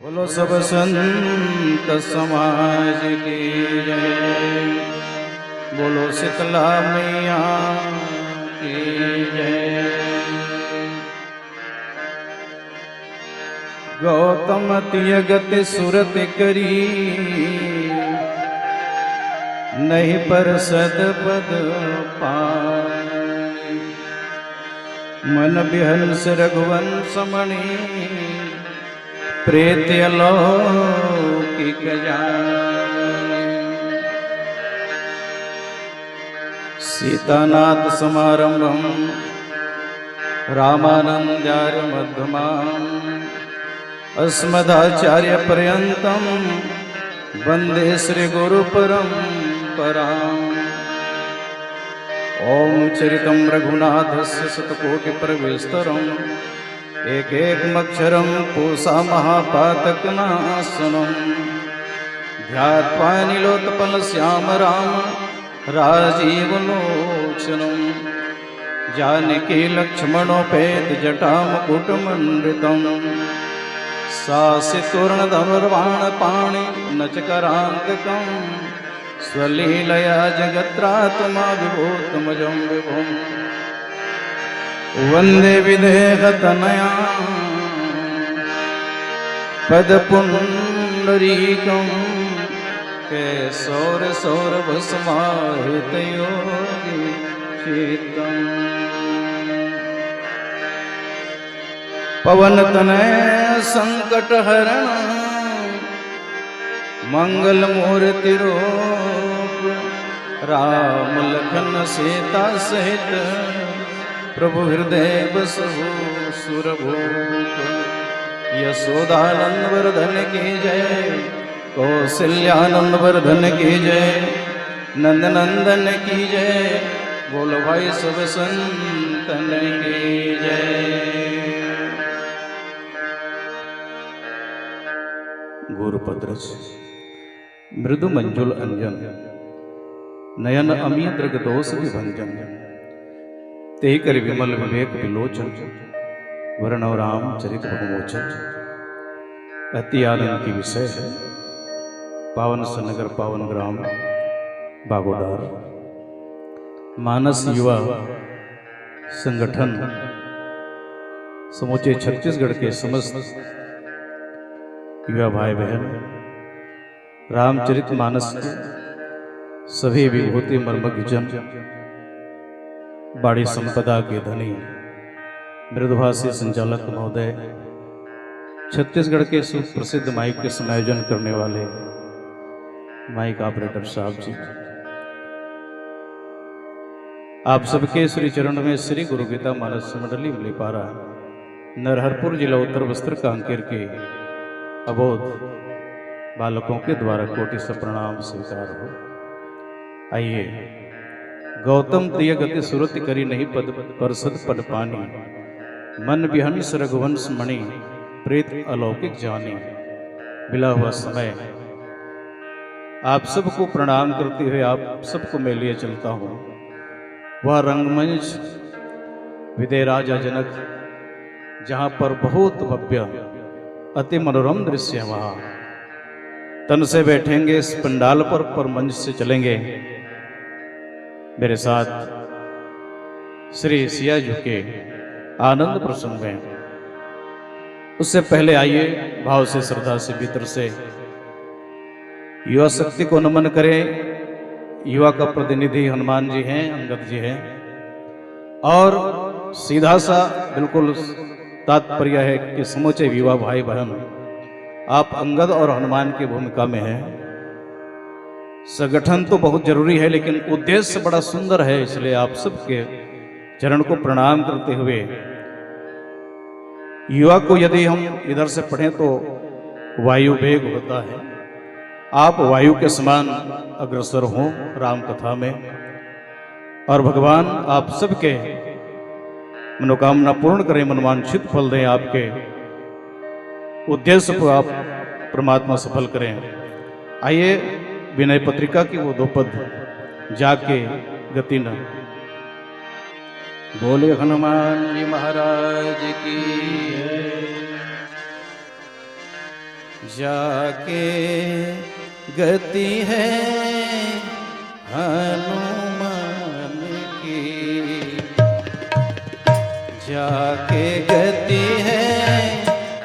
बोलो सब संत समाज की जय। बोलो शीतला मैया की जय। गौतम तियगत सुरत करी, नहीं पर सदपद पाई। मन बिहंस रघुवंश मणि, प्रेत अलौकिक जाने। सीतानाथ समारंभम रामानंदार्य मध्यमाम्, अस्मदाचार्य पर्यंतम वंदे श्री गुरु परंपराम्। ओम चरितम रघुनाथस्य शतकोटि प्रविस्तरम्, एक अक्षरम पूषा महापातकनाशनम्। ध्यात्वा नीलोत्पल श्याम राम राजीव लोचनम्। जानकी लक्ष्मणोपेत जटामुकुटमण्डितम्। सासितूर्णधनुर्बाण पाणि नचकरान्तकम्। स्वलीलया जगत्रात्मा विभूतमजं विभुम्। वंदे विदेहतनया पदपुण्डरीकं। केशौर सौरभस्माहितयोगी चित्तम्। पवनतनय संकटहरण, मंगलमूर्तिरूप। राम लखन सीता सहित, प्रभु हृदय बसहु सुरभूप। यशोदानंद वर्धन की जय, कौशल्यानंद वर्धन की जय, नंद नंदन की जय। बोलो भाई सब संतन की जय। गुरुपद्रज मृदु मंजुल अंजन, नयन अमी दृग दोष विभंजन। ते कर विमल विवेक विलोचन, वर्ण राम चरित बहुमोचन। अति आनंद की विषय है पावन सनगर पावन ग्राम बागोडार। मानस युवा संगठन समूचे छत्तीसगढ़ के समस्त युवा भाई बहन रामचरित मानस के सभी विभूति मर्मज्ञ जन, बाड़ी संपदा के धनी मृदुभाषी संचालक महोदय, छत्तीसगढ़ के सुप्रसिद्ध माइक के समायोजन करने वाले माइक ऑपरेटर साहब जी, आप सबके श्री चरण में श्री गुरु गीता मानस मंडली मलीपारा नरहरपुर जिला उत्तर बस्तर कांकेर के अबोध बालकों के द्वारा कोटि से प्रणाम स्वीकार हो। आइए गौतम प्रिय गति सुरत करी, नहीं पद परसद पद पानी। मन बिहंस रघुवंश मणि, प्रेत अलौकिक जानी। मिला हुआ समय आप सबको प्रणाम करते हुए आप सबको मैं लिए चलता हूँ वह रंगमंच विदय राजा जनक, जहाँ पर बहुत भव्य अति मनोरम दृश्य है। वहाँ तन से बैठेंगे इस पंडाल पर मंच से चलेंगे मेरे साथ श्री सिया जी के आनंद प्रसंग में। उससे पहले आइए भाव से श्रद्धा से भीतर से युवा शक्ति को नमन करें। युवा का प्रतिनिधि हनुमान जी हैं, अंगद जी हैं, और सीधा सा बिल्कुल तात्पर्य है कि समूचे युवा भाई बहन आप अंगद और हनुमान की भूमिका में हैं। संगठन तो बहुत जरूरी है लेकिन उद्देश्य बड़ा सुंदर है, इसलिए आप सबके चरण को प्रणाम करते हुए युवा को यदि हम इधर से पढ़ें तो वायु वेग होता है। आप वायु के समान अग्रसर हों राम कथा में, और भगवान आप सबके मनोकामना पूर्ण करें, मनवांछित फल दें, आपके उद्देश्य को आप परमात्मा सफल करें। आइए विनय पत्रिका की वो दो पद जाके गति न। बोले हनुमान जी महाराज की। जाके गति है हनुमान की, जाके गति है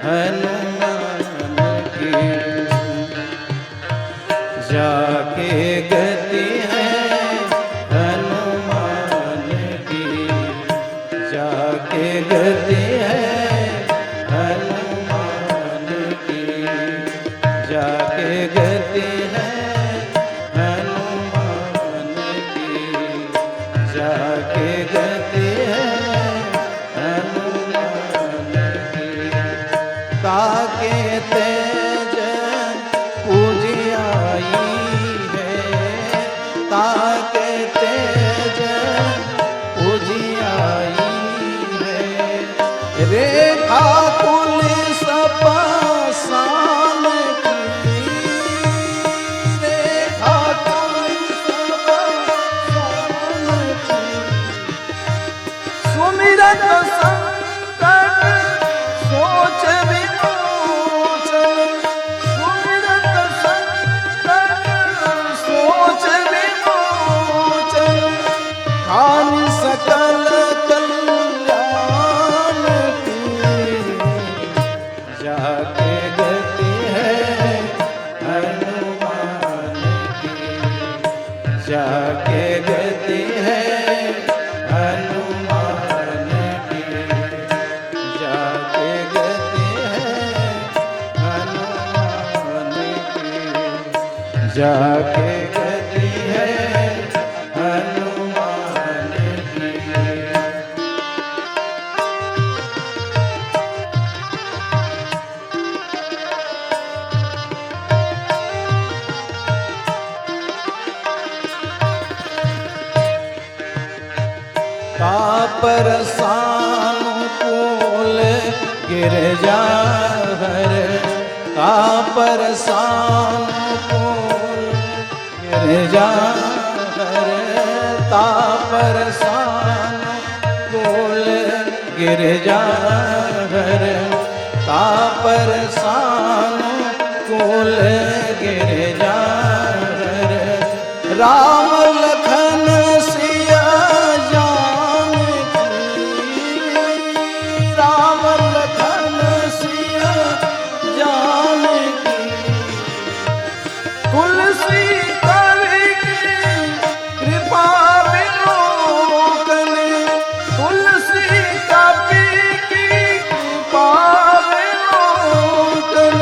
हनुमान की, जाके गति है हनुमान की, जाके गति है हनुमान की, जाके गति है हनुमान की, जाके गति है हनुमान की। ताके तेज पूजियाई है, ताके तेज पूजियाई है, रेखा कुल सपासान की, रेखा कुल सपासान की, सुमिरत संकट सोच विमोचन, सुमिरत संकट सोच विमोचन, खान सकल कल्याण की, जाके गति है हनुमान की, जाके गति है हनुमान की, जाके गति है हनुमान की, जाके गति है हनुमान की। तापर सानुकूल गिरजा हर, तापर सानुकूल गिरजा हर, तापर सानुकूल गिरजा हर, तापर सानुकूल गिरजा हर, राम लखन सिया जान की, राम लखन सिया जान की, तुलसी कवि की कृपा विलोकन, तुलसी कवि की कृपा विलोकन,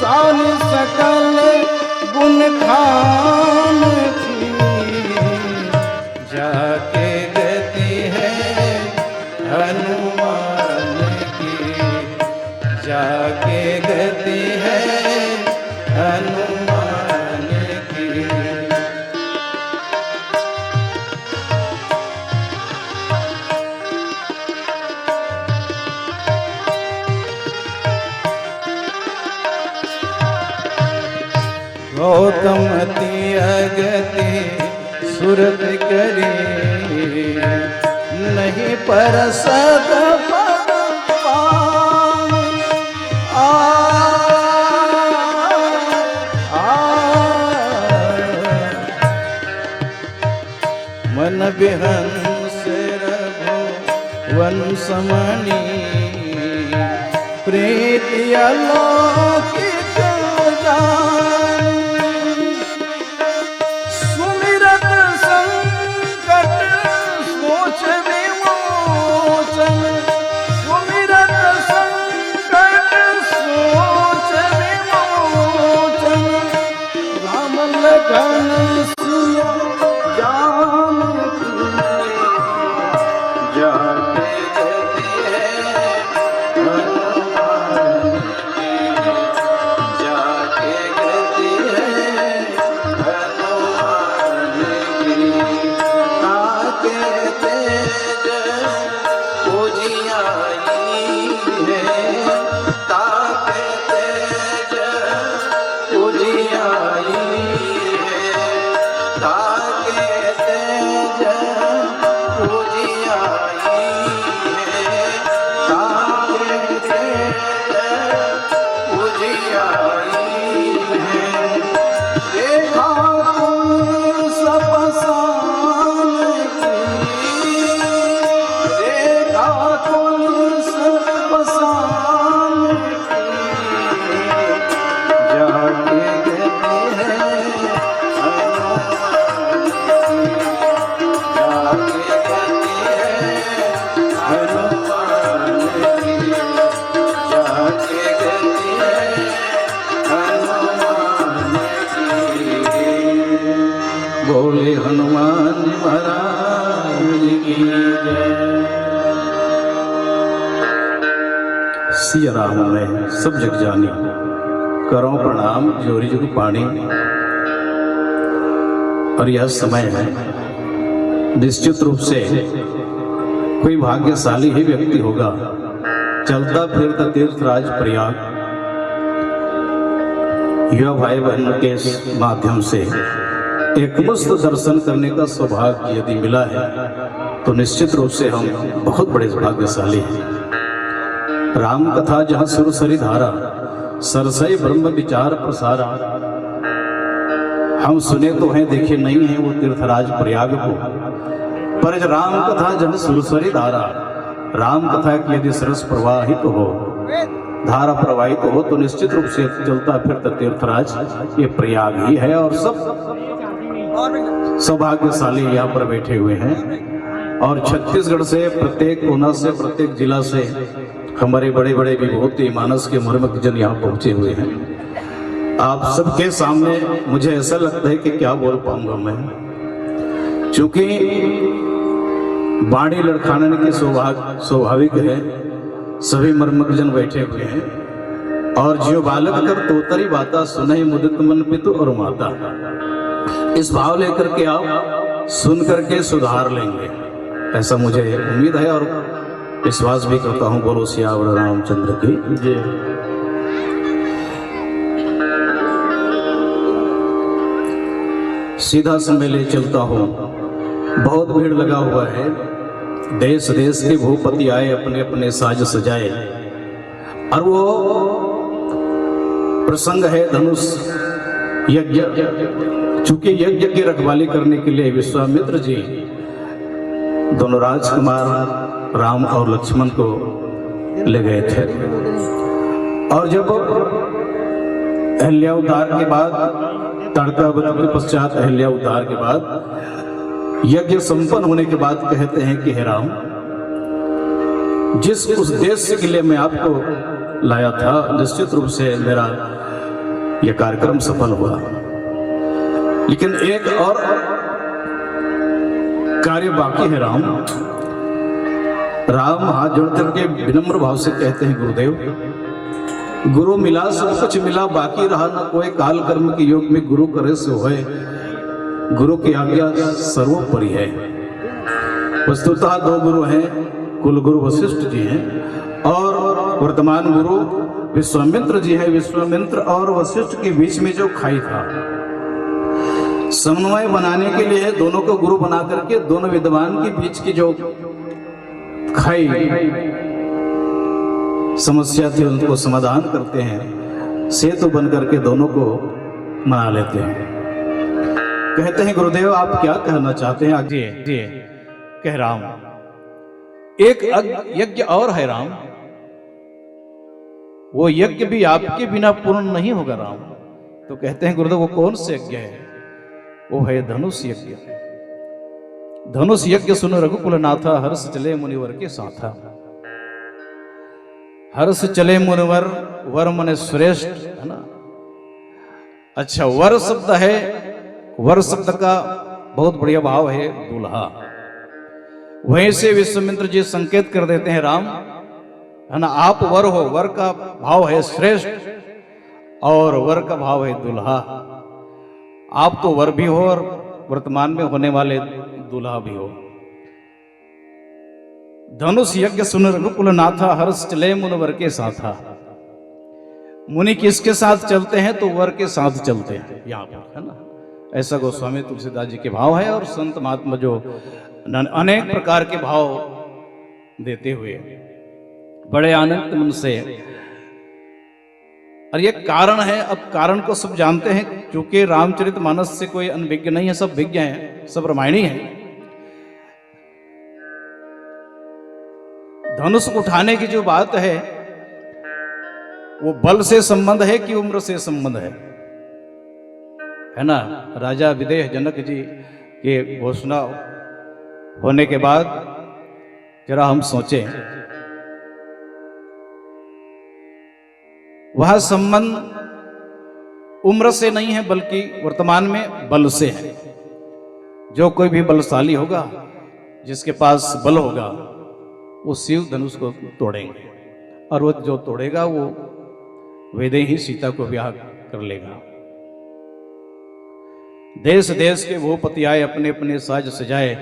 सान सकल गुण खान की, जाके गति है हनुमान की, जाके गति है हनुमान की। गौतम अति अगति सुरत करी, नहीं परसत पद पावि, मन विहंस रघुवन समनी, प्रीति अलौकिक जान, सुमिरत संकट सोच विमोचन, सुमिरत संकट सोच विमोचन, राम लखन सिया जान की, जाके गति है हनुमान की, सिया राम में सब जग जानी, करो प्रणाम जोरी जुग पानी। और यह समय है, निश्चित रूप से कोई भाग्यशाली ही व्यक्ति होगा, चलता फिरता तीर्थराज प्रयाग युवा भाई बहन के माध्यम से एक मस्त दर्शन करने का सौभाग्य यदि मिला है तो निश्चित रूप से हम बहुत बड़े भाग्यशाली हैं। राम कथा जहाँ सुरसरी धारा, सरसई ब्रह्म विचार प्रसारा। हम सुने तो हैं, देखे नहीं हैं वो तीर्थराज प्रयाग को, पर राम कथा जहाँ सुरसरी धारा, राम कथा की यदि सरस प्रवाहित हो, धारा प्रवाहित हो तो निश्चित रूप से चलता फिरता तीर्थराज ये प्रयाग ही है। और सब सौभाग्यशाली यहाँ पर बैठे हुए हैं और छत्तीसगढ़ से, प्रत्येक कोना से, प्रत्येक जिला से हमारे बड़े बड़े विभूति मानस के मर्मज्ञ जन यहाँ पहुंचे हुए हैं। आप सबके सामने मुझे ऐसा लगता है कि क्या बोल पाऊंगा मैं, क्योंकि वाणी लड़खाने की स्वाभाविक है, सभी मर्मज्ञ जन बैठे हुए हैं। और जियो बालक कर तोतरी बाता, सुनहि मुदित मन पितु और माता। इस भाव लेकर के आप सुन करके सुधार लेंगे, ऐसा मुझे उम्मीद है और विश्वास भी करता हूँ। बोलो सियावर रामचंद्र की जय। सीधा समय ले चलता हूँ, बहुत भीड़ लगा हुआ है, देश देश के भूपति आए, अपने अपने साज सजाए। और वो प्रसंग है धनुष यज्ञ। चूंकि यज्ञ की रखवाली करने के लिए विश्वामित्र जी दोनों राजकुमार राम और लक्ष्मण को ले गए थे। और जब अहल्यावतार के बाद, तड़कावत के पश्चात अहल्यावतार के बाद यज्ञ संपन्न होने के बाद कहते हैं कि हे राम, जिस उद्देश्य के लिए मैं आपको लाया था, निश्चित रूप से मेरा यह कार्यक्रम सफल हुआ, लेकिन एक और कार्य बाकी है राम। राम हाथ जोड़ करके विनम्र भाव से कहते हैं, गुरुदेव, गुरु मिला सब कुछ मिला, बाकी रहा न कोई, काल कर्म के योग में गुरु करे सो है, गुरु की आज्ञा सर्वोपरि है। वस्तुतः दो गुरु हैं, कुल गुरु वशिष्ठ जी हैं और वर्तमान गुरु विश्वामित्र जी हैं। विश्वामित्र और वशिष्ठ के बीच में जो खाई था, समन्वय बनाने के लिए दोनों को गुरु बना करके दोनों विद्वान के बीच की जो खाई समस्या थी उनको समाधान करते हैं, सेतु बन करके दोनों को मना लेते हैं। कहते हैं गुरुदेव आप क्या कहना चाहते हैं? आगे कह राम, एक यज्ञ और है राम, वो यज्ञ भी आपके बिना पूर्ण नहीं होगा राम। तो कहते हैं गुरुदेव वो कौन से यज्ञ है? वो है धनुष यज्ञ। धनुष यज्ञ सुनो रघुकुल नाथा, हर्ष चले मुनिवर के साथा। हर्ष चले मुनिवर, वर मने श्रेष्ठ, है ना। अच्छा, वर शब्द है, वर शब्द का बहुत बढ़िया भाव है दूल्हा। वहीं से विश्वामित्र जी संकेत कर देते हैं राम, है ना, आप वर हो, वर का भाव है श्रेष्ठ और वर का भाव है दूल्हा। आप तो वर भी हो और वर्तमान में होने वाले दूल्हा भी हो। धनुष यज्ञ सुन रघुकुल नाथा, हर्ष चले मुनिवर के साथा। मुनि किसके साथ चलते हैं? तो वर के साथ चलते हैं यहाँ पर, है ना। ऐसा गोस्वामी तुलसीदास जी के भाव है और संत महात्मा जो अनेक प्रकार के भाव देते हुए बड़े आनंद मन से। और ये कारण है, अब कारण को सब जानते हैं, क्योंकि रामचरितमानस से कोई अनभिज्ञ नहीं है, सब विज्ञ हैं, सब रामायणी हैं। धनुष उठाने की जो बात है वो बल से संबंध है कि उम्र से संबंध है ना। राजा विदेह जनक जी के घोषणा होने के बाद जरा हम सोचें, वह संबंध उम्र से नहीं है बल्कि वर्तमान में बल से है। जो कोई भी बलशाली होगा, जिसके पास बल होगा, वो शिव धनुष को तोड़ेंगे। और वो जो तोड़ेगा वो वेदे ही सीता को ब्याह कर लेगा। देश देश के भूपति आए, अपने अपने साज सजाए।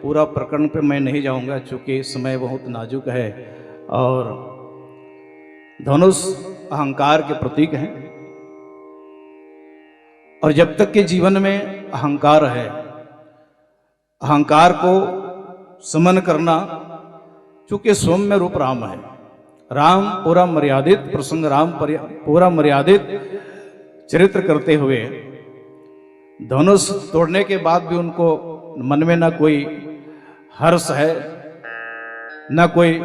पूरा प्रकरण पे मैं नहीं जाऊंगा चूंकि समय बहुत नाजुक है। और धनुष अहंकार के प्रतीक हैं, और जब तक के जीवन में अहंकार है, अहंकार को समन करना, चूंकि सौम्य रूप राम है, राम पूरा मर्यादित प्रसंग, राम पूरा मर्यादित चरित्र करते हुए धनुष तोड़ने के बाद भी उनको मन में ना कोई हर्ष है, ना कोई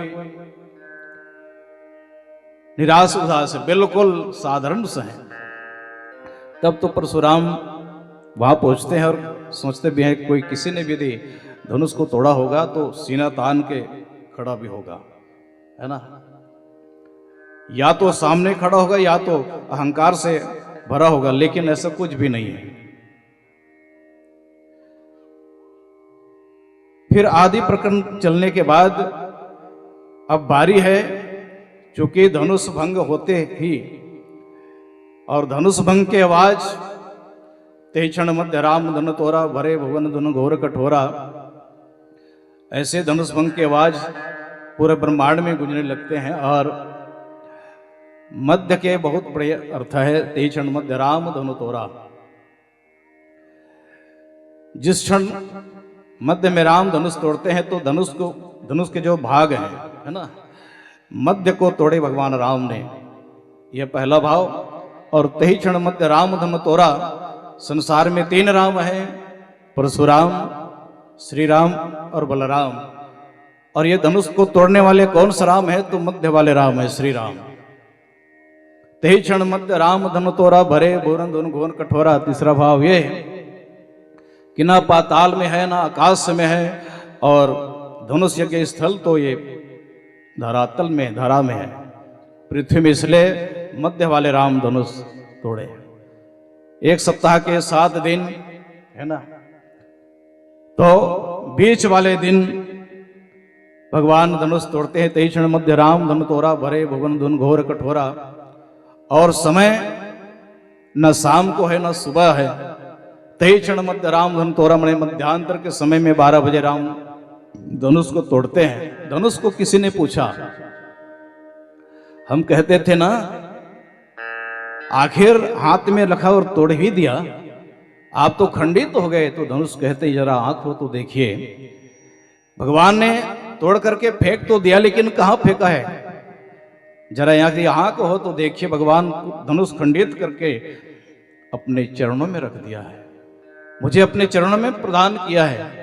निराश उदास है, बिल्कुल साधारण से हैं। तब तो परशुराम वहां पहुंचते हैं और सोचते भी हैं कोई किसी ने भी यदि धनुष को तोड़ा होगा तो सीना तान के खड़ा भी होगा, है ना। या तो सामने खड़ा होगा या तो अहंकार से भरा होगा, लेकिन ऐसा कुछ भी नहीं है। फिर आदि प्रकरण चलने के बाद अब बारी है, चूंकि धनुष भंग होते ही, और धनुष भंग की आवाज ते क्षण मध्य राम धन तोरा भरे भुवन धन घोर कठोरा, ऐसे धनुष भंग की आवाज पूरे ब्रह्मांड में गूंजने लगते हैं। और मध्य के बहुत बड़े अर्थ है, ते क्षण मध्य राम धनु तोरा। जिस क्षण मध्य में राम धनुष तोड़ते हैं तो धनुष के जो भाग हैं, है ना, मध्य को तोड़े भगवान राम ने, यह पहला भाव। और तही क्षण मध्य राम धनु तोरा। संसार में 3 राम हैं, परशुराम, श्री राम और बलराम। और ये धनुष को तोड़ने वाले कौन सा राम है, तो मध्य वाले राम है, श्री राम। तही क्षण मध्य राम धनु तोरा भरे भुवन धन घोर कठोरा। तीसरा भाव ये कि ना पाताल में है ना आकाश में है, और धनुष यज्ञ स्थल तो ये धरातल में, धरा में है, पृथ्वी में, इसलिए मध्य वाले राम धनुष तोड़े। 1 सप्ताह के 7 दिन, है ना, तो बीच वाले दिन भगवान धनुष तोड़ते हैं। 23 क्षण मध्य राम धनु तोरा भरे भुवन धन घोर कठोरा। और समय न शाम को है न सुबह है। 23 क्षण मध्य राम धनु तोरा, मैंने मध्यांतर के समय में 12 बजे राम धनुष को तोड़ते हैं। धनुष को किसी ने पूछा, हम कहते थे ना, आखिर हाथ में रखा और तोड़ ही दिया, आप तो खंडित हो गए। तो धनुष कहते जरा आंख हो तो देखिए, भगवान ने तोड़ करके फेंक तो दिया, लेकिन कहां फेंका है, जरा यहाँ की आंख हो तो देखिए। भगवान धनुष खंडित करके अपने चरणों में रख दिया है, मुझे अपने चरणों में प्रदान किया है।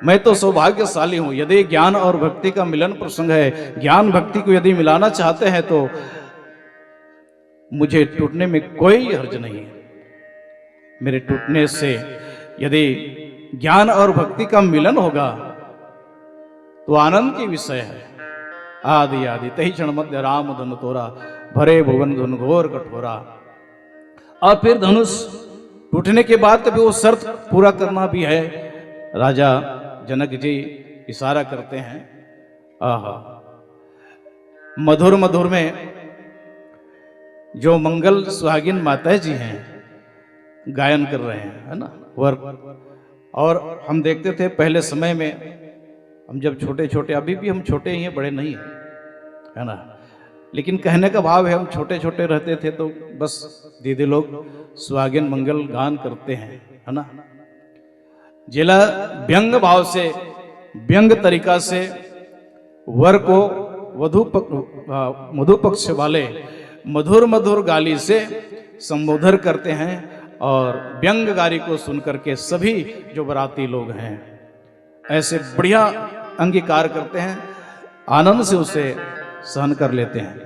मैं तो सौभाग्यशाली हूं। यदि ज्ञान और भक्ति का मिलन प्रसंग है, ज्ञान भक्ति को यदि मिलाना चाहते हैं तो मुझे टूटने में कोई हर्ज नहीं है। मेरे टूटने से यदि ज्ञान और भक्ति का मिलन होगा तो आनंद की विषय है। आदि आदि तही क्षण मध्य राम धनु तोरा भरे भुवन धन घोर कठोरा। और फिर धनुष टूटने के बाद कभी वो शर्त पूरा करना भी है। राजा जनक जी इशारा करते हैं, आहा, मधुर मधुर में जो मंगल सुहागिन माता जी हैं गायन कर रहे हैं, है ना, वर। और हम देखते थे पहले समय में, हम जब छोटे छोटे, अभी भी हम छोटे ही हैं, बड़े नहीं हैं, है ना, लेकिन कहने का भाव है हम छोटे छोटे रहते थे तो बस दीदी लोग सुहागिन मंगल गान करते हैं, है ना। जिला व्यंग भाव से, व्यंग तरीका से वर को मधु पक्ष वाले मधुर मधुर गाली से संबोधन करते हैं। और व्यंग गारी को सुनकर के सभी जो बराती लोग हैं ऐसे बढ़िया अंगीकार करते हैं, आनंद से उसे सहन कर लेते हैं।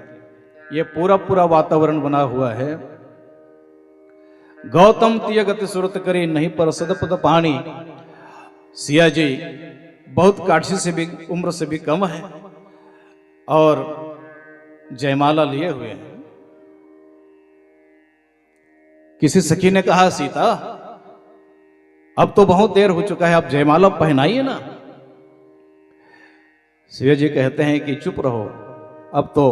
ये पूरा पूरा वातावरण बना हुआ है। गौतम तिय गति सुरत करी नहीं पर सदपद पानी। सिया जी बहुत काठी से भी, उम्र से भी कम है और जयमाला लिए हुए हैं। किसी सखी ने कहा, सीता अब तो बहुत देर हो चुका है, आप जयमाला पहनाइए ना। शिव जी कहते हैं कि चुप रहो, अब तो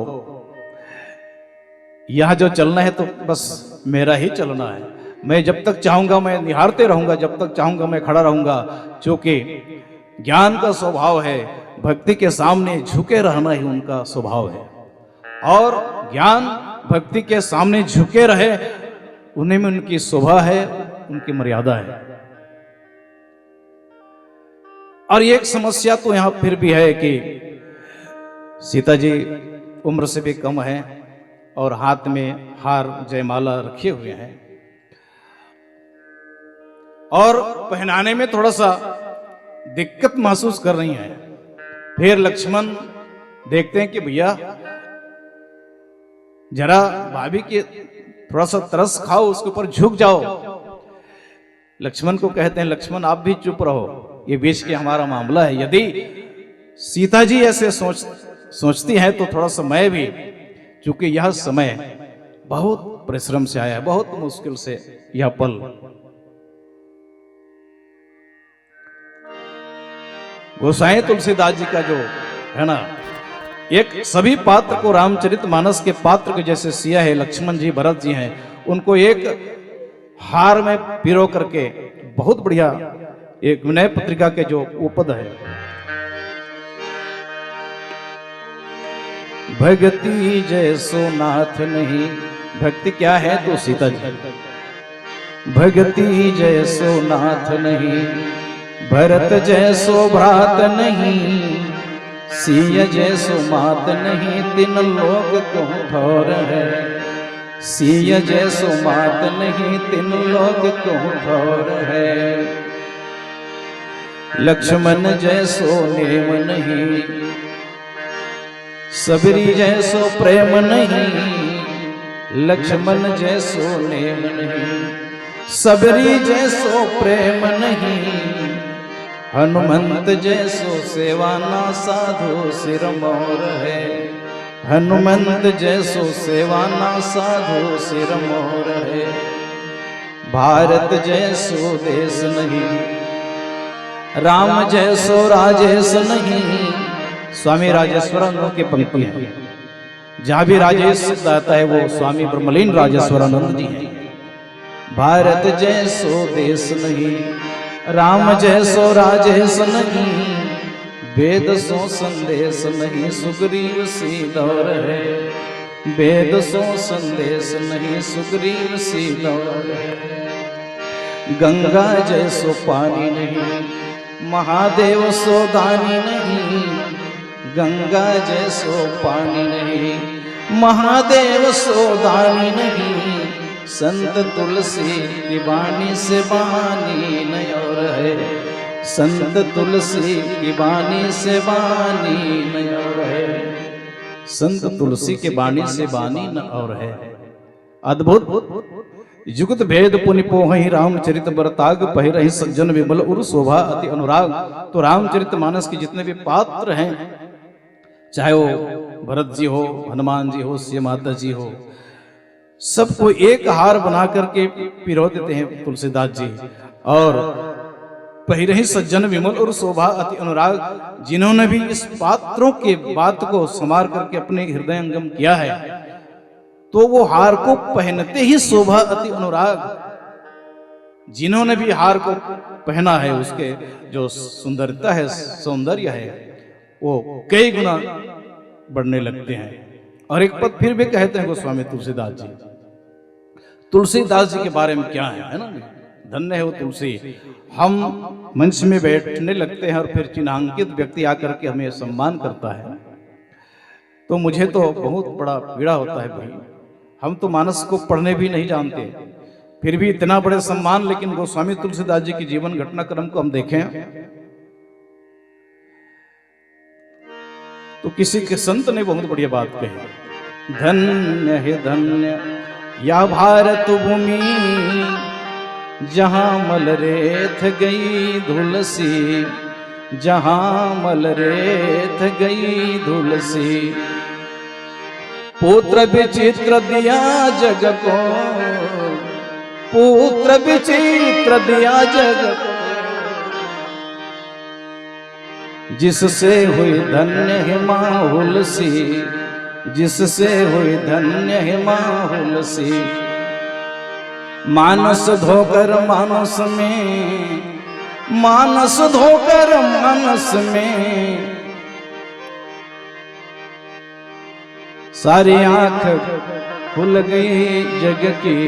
यहाँ जो चलना है तो बस मेरा ही चलना है। मैं जब तक चाहूंगा मैं निहारते रहूंगा, जब तक चाहूंगा मैं खड़ा रहूंगा। क्योंकि ज्ञान का स्वभाव है भक्ति के सामने झुके रहना ही उनका स्वभाव है। और ज्ञान भक्ति के सामने झुके रहे, उन्हीं में उनकी शोभा है, उनकी मर्यादा है। और एक समस्या तो यहां फिर भी है कि सीता जी उम्र से भी कम है और हाथ में हार जयमाला रखे हुए हैं और पहनाने में थोड़ा सा दिक्कत महसूस कर रही हैं। फिर लक्ष्मण देखते हैं कि भैया जरा भाभी के थोड़ा सा तरस खाओ, उसके ऊपर झुक जाओ। लक्ष्मण को कहते हैं लक्ष्मण आप भी चुप रहो, ये बीच के हमारा मामला है। यदि सीता जी ऐसे सोचती हैं तो थोड़ा समय भी, क्योंकि यह समय बहुत परिश्रम से आया है, बहुत मुश्किल से यह पल। गोसाई तुलसीदास जी का जो है ना, एक सभी पात्र को रामचरितमानस के पात्र के जैसे सिया है। लक्ष्मण जी भरत जी हैं, उनको एक हार में पिरो करके बहुत बढ़िया एक विनय पत्रिका के जो उपद है, भक्ति जैसो नाथ नहीं। भक्ति क्या है तो सीता जी, भक्ति जैसो नाथ नहीं, भरत जैसो भ्रात नहीं, सिय जैसो मात नहीं, तीन लोक को ठौर है। सिय जैसो मात नहीं, तीन लोक को ठौर है। लक्ष्मण जैसो नेम नहीं, सबरी जैसो प्रेम नहीं। लक्ष्मण जैसो नेम नहीं, सबरी जैसो प्रेम नहीं। हनुमंत जैसो सेवाना साधु सिर मोर है। हनुमंत जैसो सेवाना साधु सिर मोर है। भारत जैसो देश नहीं, राम जैसो राजेश नहीं। स्वामी राजेश्वरानंद की पंक्ति है, जहां भी राजेश आता है वो स्वामी ब्रह्मलीन राजेश्वरानंद जी हैं। भारत जैसो देश नहीं, राम जैसो राजेश नहीं। वेद सो संदेश नहीं, सुग्रीव सी दौर है। वेद सो संदेश नहीं, सुग्रीव सी दौर है। गंगा जैसो पानी नहीं, महादेव सो दानी नहीं। गंगा जैसो पानी नहीं, महादेव सो दानी नहीं। संत तुलसी की वाणी से बानी न और है। संत तुलसी की वाणी से बानी न और है। संत तुलसी के वाणी से बानी न और है। अद्भुत जुगत भेद पुनि पोहि रामचरित बरताग पहिरहि सज्जन विमल उर शोभा अति अनुराग। तो रामचरितमानस के जितने भी पात्र हैं, चाहे वो भरत जी हो, हनुमान जी हो, सिया माता जी हो, सबको एक हार बना करके पिरो देते हैं तुलसीदास जी। और पहिरहि सज्जन विमल और शोभा अति अनुराग, जिन्होंने भी इस पात्रों के बात को संवार करके अपने हृदयंगम किया है, तो वो हार को पहनते ही शोभा अति अनुराग। जिन्होंने भी हार को पहना है, उसके जो सुंदरता है, सौंदर्य है, वो कई गुना बढ़ने लगते हैं। और एक पद फिर भी कहते हैं गोस्वामी तुलसीदास जी। तुलसीदास जी के बारे में क्या है ना, धन्य है वो तुलसी। हम मंच में बैठने लगते हैं और फिर चिन्हांकित व्यक्ति आकर के हमें सम्मान करता है, तो मुझे तो बहुत बड़ा पीड़ा होता है भाई। हम तो मानस को पढ़ने भी नहीं जानते, फिर भी इतना बड़े सम्मान। लेकिन गोस्वामी तुलसीदास जी की जीवन घटनाक्रम को हम देखें तो किसी के संत ने बहुत बढ़िया बात कही, धन्य है धन्य या भारत भूमि, जहां मलरेथ गई धुलसी। जहां मलरेथ गई धुलसी, पुत्र विचित्र दिया जग को। पुत्र विचित्र दिया जग को, जिससे हुई धन्य है माहुल सी। जिससे हुई धन्य है माहुल सी। मानस धोकर मानस में, मानस धोकर मानस में, सारी आंख खुल गई जग की,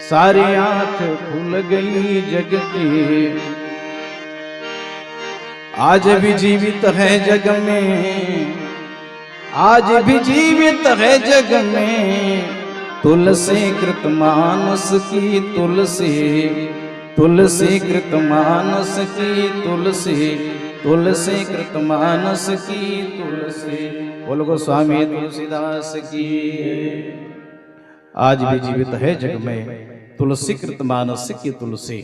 सारी आंख खुल गई जग की। आज भी जीवित है जग में, आज भी जीवित है जग में, तुलसी कृत मानस की तुलसी, तुलसी कृत मानस की तुलसी, तुलसी कृत मानस की तुलसी। बोलो गोस्वामी तुलसीदास की। आज भी जीवित है जग में तुलसी कृत मानस की तुलसी।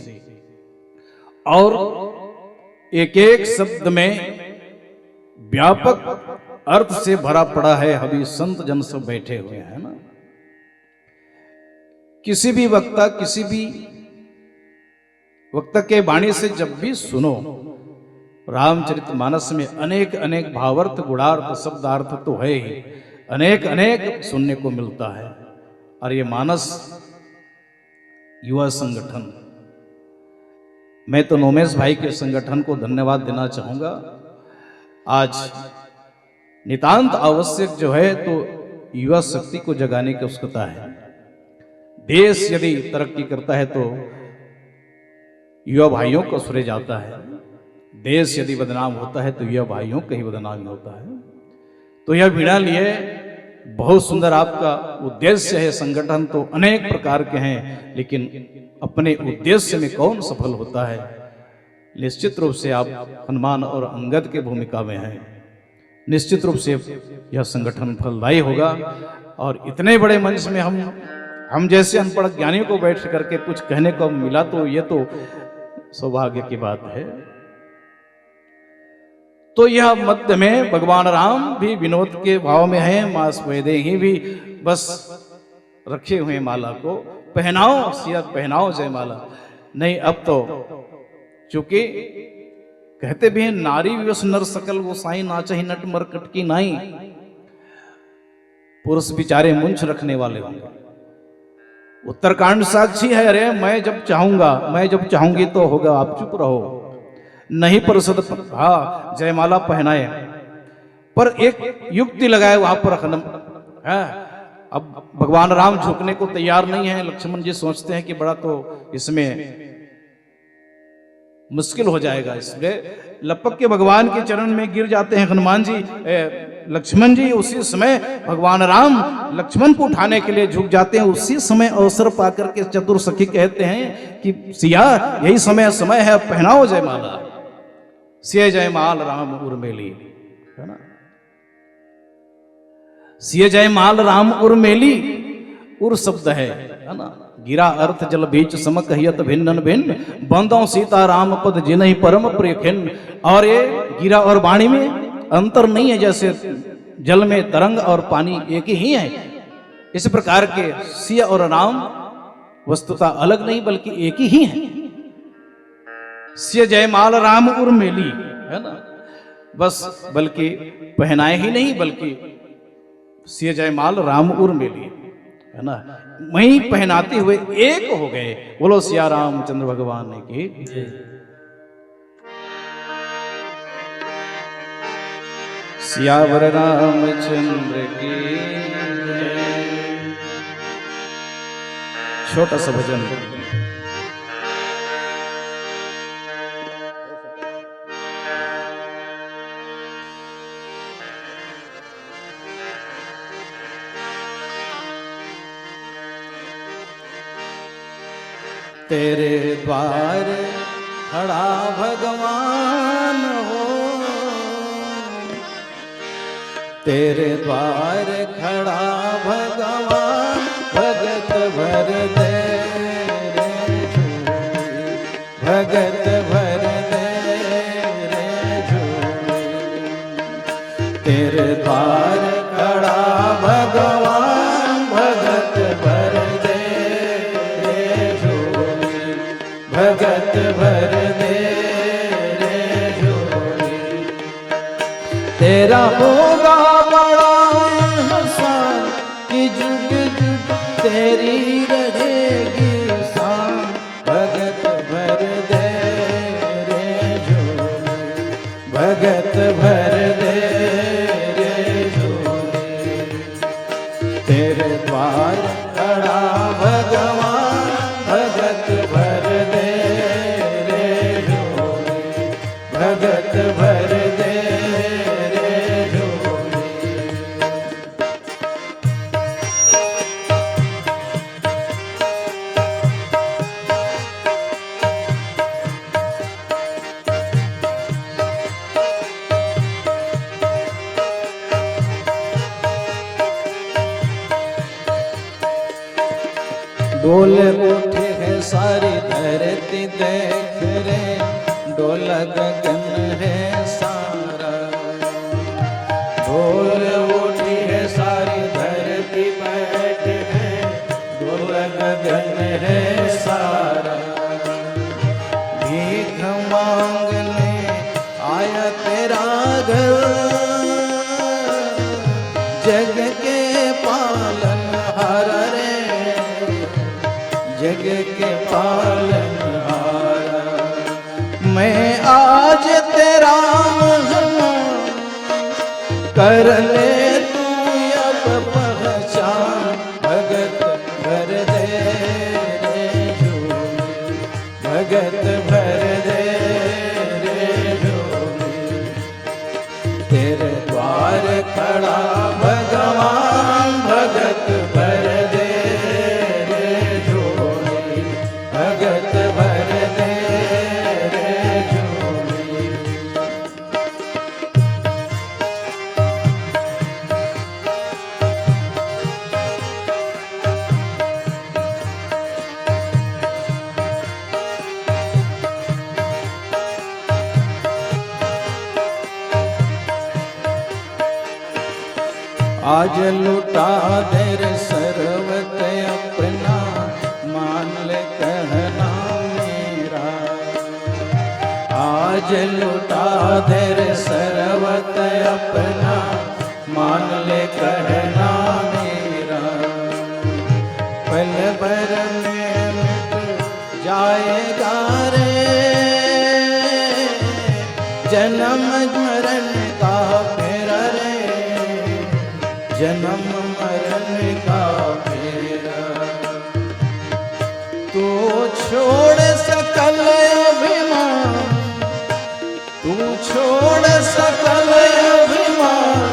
और एक एक शब्द में व्यापक अर्थ से भरा पड़ा है। अभी संत जन सब बैठे हुए हैं ना। किसी भी वक्ता, किसी भी वक्ता के वाणी से जब भी सुनो, रामचरितमानस में अनेक अनेक भावार्थ, गुणार्थ, शब्दार्थ तो है ही, अनेक अनेक सुनने को मिलता है। और ये मानस युवा संगठन, मैं तो नोमेश भाई के संगठन को धन्यवाद देना चाहूंगा। आज नितांत आवश्यक जो है तो युवा शक्ति को जगाने की आवश्यकता है। देश यदि तरक्की करता है तो युवा भाइयों को श्रेय जाता है। देश यदि बदनाम होता है तो युवा भाइयों का ही बदनाम होता है। तो यह वीणा लिए बहुत सुंदर आपका उद्देश्य है। संगठन तो अनेक प्रकार के हैं, लेकिन अपने उद्देश्य में कौन सफल होता है? निश्चित रूप से आप हनुमान और अंगद के भूमिका में हैं। निश्चित रूप से यह संगठन फलदायी होगा। और इतने बड़े मंच में हम जैसे अनपढ़ ज्ञानियों को बैठ करके कुछ कहने को मिला, तो ये तो सौभाग्य की बात है। तो यह मध्य में भगवान राम भी विनोद के भाव में है। मास वैदेही भी बस रखे हुए माला को पहनाओ, सिया पहनाओ जय माला। नहीं, अब तो चूंकि कहते भी हैं नारी विवश नर सकल गोसाई नाचहि नट मरकट की नाई। पुरुष बेचारे मुंछ रखने वाले होंगे। उत्तरकांड साक्षी है। अरे मैं जब चाहूंगा, मैं जब चाहूंगी तो होगा, आप चुप रहो। नहीं परिषद, हाँ जयमाला पहनाए, पर एक युक्ति लगाए वहां पर है। अब भगवान राम झुकने को तैयार नहीं है। लक्ष्मण जी सोचते हैं कि बड़ा तो इसमें मुश्किल हो जाएगा, इसलिए लपक के भगवान के चरण में गिर जाते हैं हनुमान जी, लक्ष्मण जी। उसी समय भगवान राम लक्ष्मण को उठाने के लिए झुक जाते हैं। उसी समय अवसर पाकर के चतुर सखी कहते हैं कि सिया यही समय है, पहनाओ जयमाला। सिय जयमाल राम उर्मेली, है ना। सिय जयमाल राम उर्मेली, उर शब्द है ना। गिरा अर्थ जल बीच सम कहियत भिन्न भिन्न, बंदों सीता राम पद जिन्हि परम प्रिय खिन्न। और ये गिरा और वाणी में अंतर नहीं है। जैसे जल में तरंग और पानी एक ही है, इस प्रकार के सिय और राम वस्तुतः अलग नहीं बल्कि एक ही है। सिय जयमाल राम उर्मेली, है ना। बस बल्कि पहनाए ही नहीं बल्कि सिय जयमाल राम उर्मेली, है ना। वहीं पहनाते हुए एक हो गए। बोलो सिया रामचंद्र भगवान की। सियावर रामचंद्र की। छोटा सा भजन। तेरे द्वार खड़ा भगवान हो, तेरे द्वार खड़ा भगवान, भगत भर दे रे झोली, भगत भर दे रे झोली। तेरे द्वार खड़ा भगवान, भगत भर दे रे झोली, भगत भर दे रे झोली। तेरा होगा बड़ा जुग जुग तेरी रहेगी शान, भगत भर दे रे झोली, भगत भर दे रे झोली। तेरे द्वार खड़ा भगवान, भगत भर दे रे झोली, भगत भर दे रे झोली। डोल उठे है सारी धरती देख रे, डोल गगन है सारा। डोल उठी है सारी धरती बैठ है, डोल गगन है सारा। भीख मांगने आया तेरा घर, जग के पालन हार रे, जग के पालनहारा। मैं आज तेरा महिमा कर ले तू अब पहचान, भगत भर दे रे झोली, भगत भर दे रे झोली। तेरे द्वार खड़ा भगवान, भगत भर दे रे झोली, भगत भर दे रे झोली। आज लुटा दे रे सर्वत अपना, मान ले कहना मेरा। आज लुटा दे रे सर्वत अपना, मान ले कहना मेरा। पल भर में मिट जाएगा रे, जन्म मरण का फेरा रे, जन्म मरण का फेरा। तू छोड़ सकल अभिमान, तू छोड़ सकल अभिमान,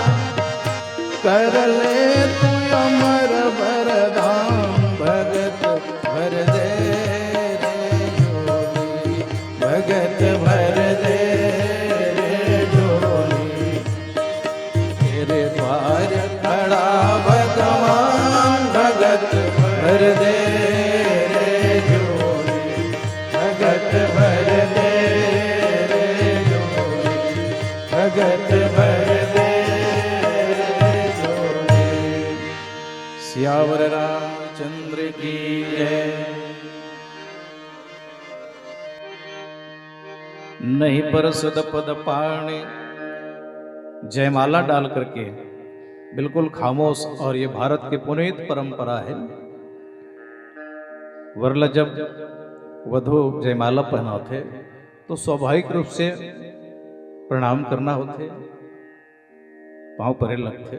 कर ले तू अमर वरदान, भगत भर दे रे झोली, भगत भर दे रे झोली। तेरे द्वार खड़ा भगवान, भगत भर दे रे झोली, भगत भर दे रे झोली, भगत भर दे रे झोली। सियावर रामचंद्र की जय। नहीं परसद पद पाणी, जयमाला डाल करके बिल्कुल खामोश। और ये भारत की पुनीत परंपरा है, वरला जब वधु जयमाला पहनाते तो स्वाभाविक रूप से प्रणाम करना होते, पांव परे लगते।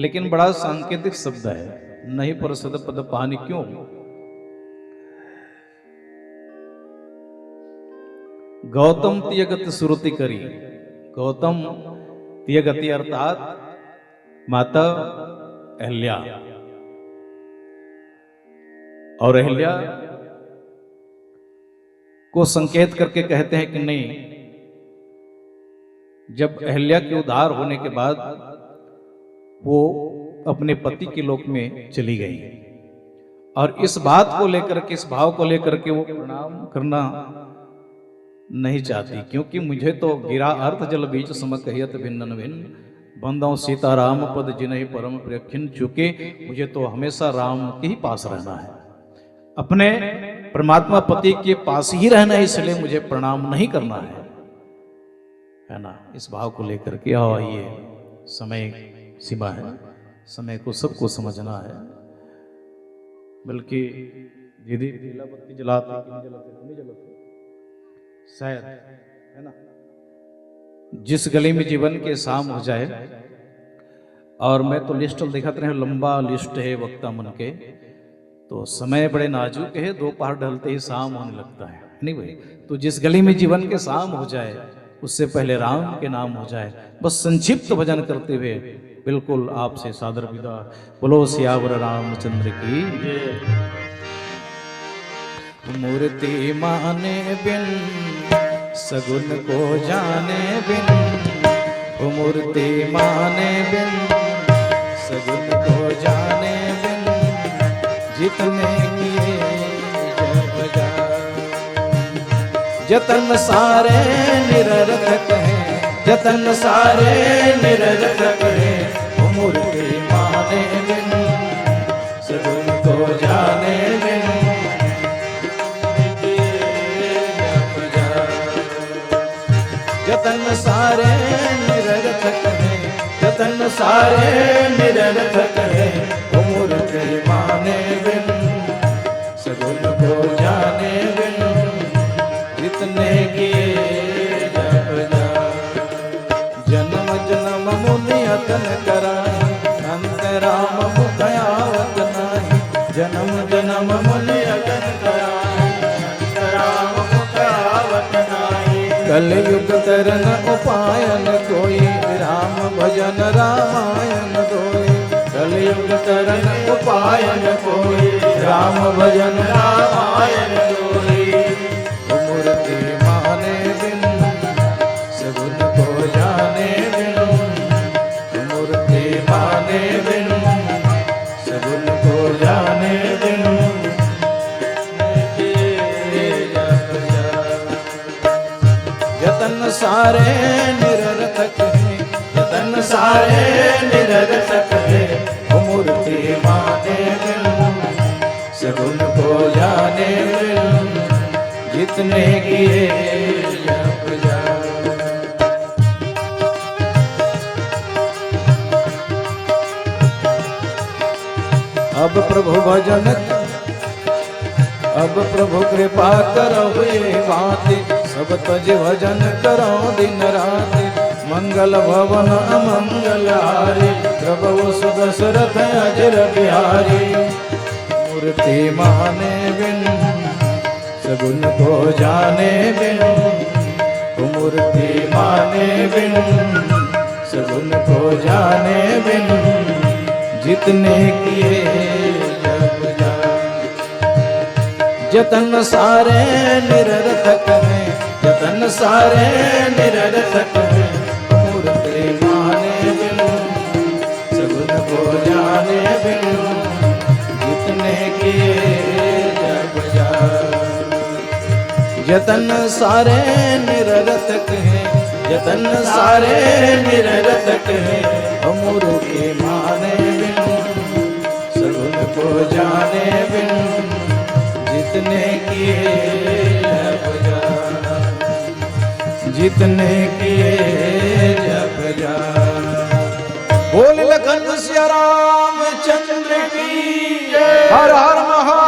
लेकिन बड़ा सांकेतिक शब्द है, नहीं परसद पद पानी। क्यों? गौतम तियगति श्रुति करी। गौतम तियगति अर्थात माता अहल्या, और अहल्या को संकेत करके कहते हैं कि नहीं, जब अहल्या के उद्धार होने के बाद वो अपने पति के लोक में चली गई, और इस बात को लेकर के, इस भाव को लेकर के वो प्रणाम करना नहीं चाहती, क्योंकि मुझे तो गिरा अर्थ जल बीच सम कहियत भिन्न भिन्न, बंदों सीताराम पद जिन्हि परम प्रियखिन। चूंकि मुझे तो हमेशा राम के ही पास रहना है, अपने परमात्मा पति के पास ही रहना है, इसलिए मुझे प्रणाम नहीं करना है ना। इस भाव को लेकर के, और ये समय सीमा है, समय को सबको समझना है। बल्कि दीदी पीला बत्ती जलाते कि नहीं जलाते? नहीं जलाते शायद, है ना। जिस गली में जीवन के शाम हो जाए, और मैं तो लिस्ट दिखाते रहे, लंबा लिस्ट है वक्ता मन के, तो समय बड़े नाजुक है, दोपहर ढलते ही शाम होने लगता है, नहीं भाई। तो जिस गली में जीवन के शाम हो जाए उससे पहले राम के नाम हो जाए। बस संक्षिप्त भजन करते हुए बिल्कुल आपसे सादर विदा। बोलो सियावर रामचंद्र की। मूर्ति माने बिन सगुन को जाने बिन, मूर्ति माने बिन सगुन को जाने बिन, जितने किए जब जा। जतन सारे निरर्थक हैं, जतन सारे निरर्थक हैं, मूर्ति माने बिन सगुन को जाने बिन, जतन सारे निरर्थक हैं, जतन सारे निरर्थक हैं, मूर्ति माने बिन सगुन को जाने बिन, जितने किए जप जा। जन्म जन्म मुनि अतन कराई, अंत राम मुख आवत नाही। जन्म जन्म मुनि अतन कराई, अंत राम मुख आवत नाही। कलयुग तरन उपायन कोई, राम भजन रामायण दोई। कलयुग तरन उपायन कोई, राम भजन रामायण दोई। मूर्ति माने बिन सगुन को जाने बिन, मूर्ति माने बिन सगुन को जाने बिन, जतन सारे निरर्थक हैं, जतन सारे निरर्थक हैं, मूर्ति माने बिन सगुन को जाने बिन, जितने किए जप जा। अब प्रभु भजन, अब प्रभु कृपा करो ये बात, सब तज भजन करो दिन रात। मंगल भवन अमंगल हारी, प्रभु सुदशरथ अजर बिहारी। मूर्ति माने बिन सगुन को जाने बिन, मूर्ति माने बिन सगुन को जाने बिन, जितने किए जप जा। जतन सारे निरर्थक हैं, जतन सारे निरर्थक हैं, मूर्ति माने बिन सगुन को जाने बिन, जितने किए जप जा। जतन सारे निरर्थक हैं, जतन सारे निरर्थक हैं, मूर्ति माने बिन सगुन को जाने बिन, जितने किए जप जा, जितने किए जप जा। बोल लखन सिया रामचंद्र की, हर हर महा